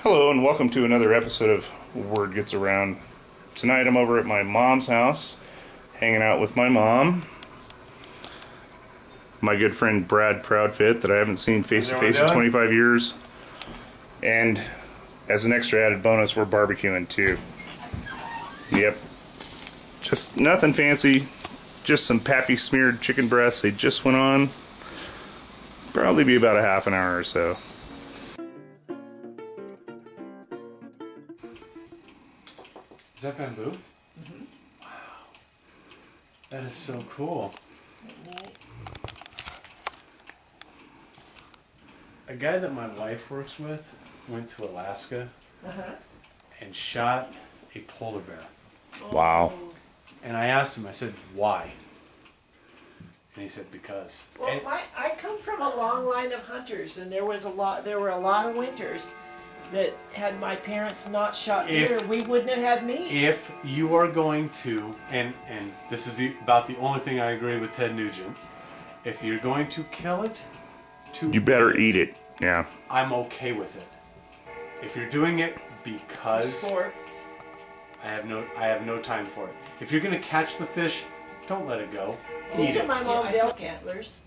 Hello and welcome to another episode of Word Gets Around. Tonight I'm over at my mom's house, hanging out with my mom, my good friend Brad Proudfit that I haven't seen face to face in 25 years, and as an extra added bonus we're barbecuing too. Yep, just nothing fancy, just some pappy smeared chicken breasts. They just went on, probably be about a half an hour or so. Is that bamboo? Mm-hmm. Wow. That is so cool. A guy that my wife works with went to Alaska and shot a polar bear. Wow. And I asked him, I said, why? And he said, because. Well, I come from a long line of hunters, and there were a lot of winters that had my parents not shot deer, we wouldn't have had meat. If you are going to, and this is about the only thing I agree with Ted Nugent, if you're going to kill it, you better eat it. Yeah. I'm okay with it. If you're doing it because Sport. I have no time for it. If you're gonna catch the fish, don't let it go. These are my mom's elk antlers.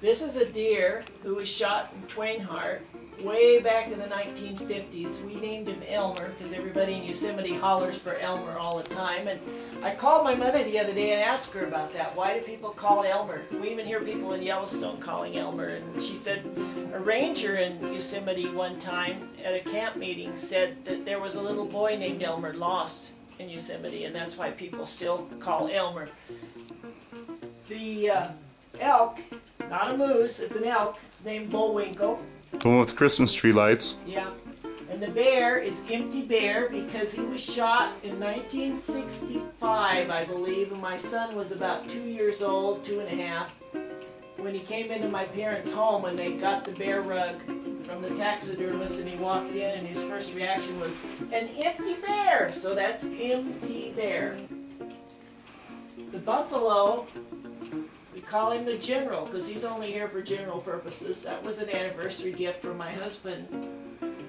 This is a deer who was shot in Twain Harte way back in the 1950s. We named him Elmer because everybody in Yosemite hollers for Elmer all the time. And I called my mother the other day and asked her about that. Why do people call Elmer? We even hear people in Yellowstone calling Elmer. And she said a ranger in Yosemite one time at a camp meeting said that there was a little boy named Elmer lost in Yosemite, and that's why people still call Elmer. The elk, not a moose, it's an elk. It's named Bullwinkle. The one with the Christmas tree lights. Yeah. And the bear is Empty Bear because he was shot in 1965, I believe, and my son was about 2 years old, 2.5, when he came into my parents' home and they got the bear rug from the taxidermist, and he walked in and his first reaction was, an empty bear! So that's Empty Bear. The buffalo, we call him the General because he's only here for general purposes. That was an anniversary gift from my husband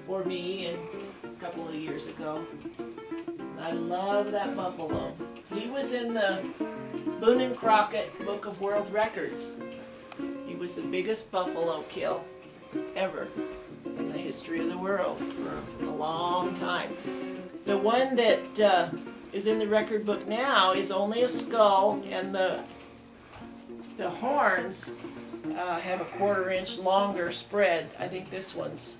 for me a couple of years ago. And I love that buffalo. He was in the Boone and Crockett Book of World Records. He was the biggest buffalo kill ever in the history of the world for a long time. The one that is in the record book now is only a skull, and the horns have a 1/4 inch longer spread. I think this one's,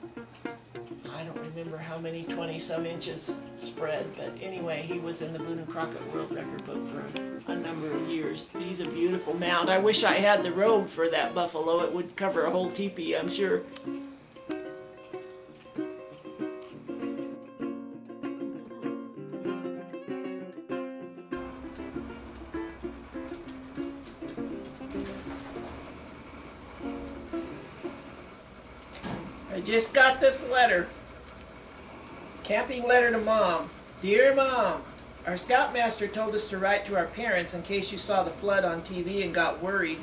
I don't remember how many, 20-some inches spread, but anyway, he was in the Boone and Crockett World Record book for a number of years. He's a beautiful mount. I wish I had the robe for that buffalo. It would cover a whole teepee, I'm sure. I just got this letter. Camping letter to Mom. Dear Mom, our scoutmaster told us to write to our parents in case you saw the flood on TV and got worried.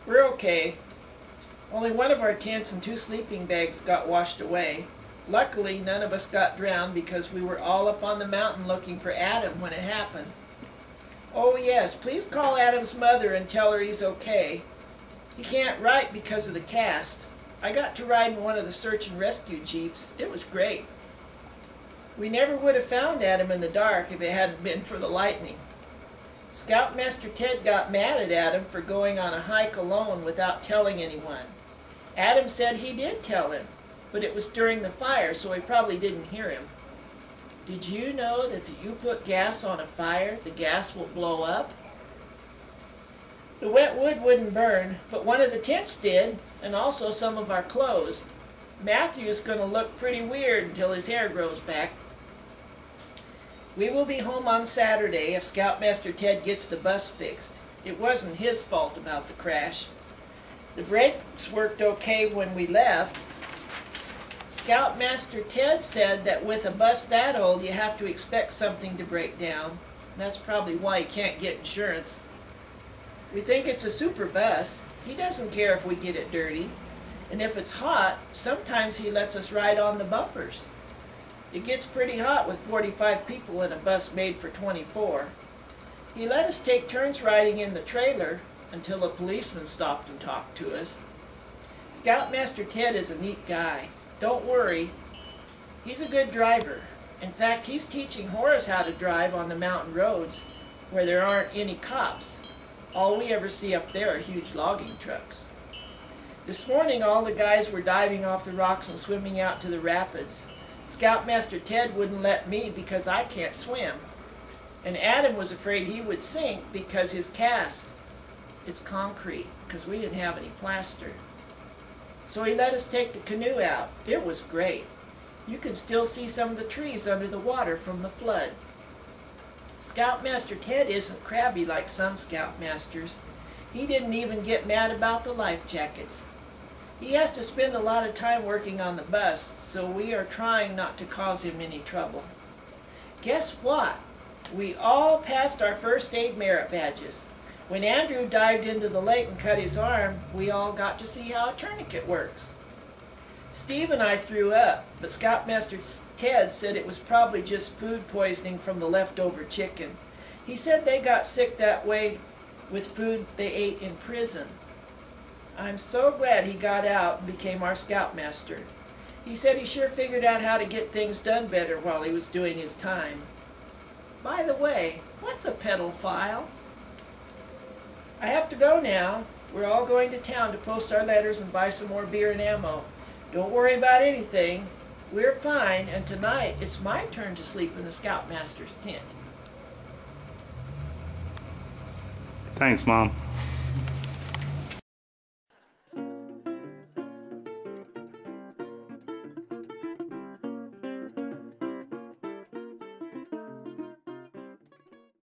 We're okay. Only one of our tents and 2 sleeping bags got washed away. Luckily, none of us got drowned because we were all up on the mountain looking for Adam when it happened. Oh yes, please call Adam's mother and tell her he's okay. He can't write because of the cast. I got to ride in one of the search and rescue jeeps. It was great. We never would have found Adam in the dark if it hadn't been for the lightning. Scoutmaster Ted got mad at Adam for going on a hike alone without telling anyone. Adam said he did tell him, but it was during the fire, so he probably didn't hear him. Did you know that if you put gas on a fire, the gas will blow up? The wet wood wouldn't burn, but one of the tents did, and also some of our clothes. Matthew's going to look pretty weird until his hair grows back. We will be home on Saturday if Scoutmaster Ted gets the bus fixed. It wasn't his fault about the crash. The brakes worked okay when we left. Scoutmaster Ted said that with a bus that old you have to expect something to break down. That's probably why he can't get insurance. We think it's a super bus. He doesn't care if we get it dirty. And if it's hot, sometimes he lets us ride on the bumpers. It gets pretty hot with 45 people in a bus made for 24. He let us take turns riding in the trailer until a policeman stopped and talked to us. Scoutmaster Ted is a neat guy. Don't worry, he's a good driver. In fact, he's teaching Horace how to drive on the mountain roads where there aren't any cops. All we ever see up there are huge logging trucks. This morning, all the guys were diving off the rocks and swimming out to the rapids. Scoutmaster Ted wouldn't let me because I can't swim. And Adam was afraid he would sink because his cast is concrete, because we didn't have any plaster. So he let us take the canoe out. It was great. You can still see some of the trees under the water from the flood. Scoutmaster Ted isn't crabby like some scoutmasters. He didn't even get mad about the life jackets. He has to spend a lot of time working on the bus, so we are trying not to cause him any trouble. Guess what? We all passed our first aid merit badges. When Andrew dived into the lake and cut his arm, we all got to see how a tourniquet works. Steve and I threw up, but Scoutmaster Ted said it was probably just food poisoning from the leftover chicken. He said they got sick that way with food they ate in prison. I'm so glad he got out and became our scoutmaster. He said he sure figured out how to get things done better while he was doing his time. By the way, what's a pedal file? I have to go now. We're all going to town to post our letters and buy some more beer and ammo. Don't worry about anything. We're fine, and tonight it's my turn to sleep in the Scoutmaster's tent. Thanks, Mom.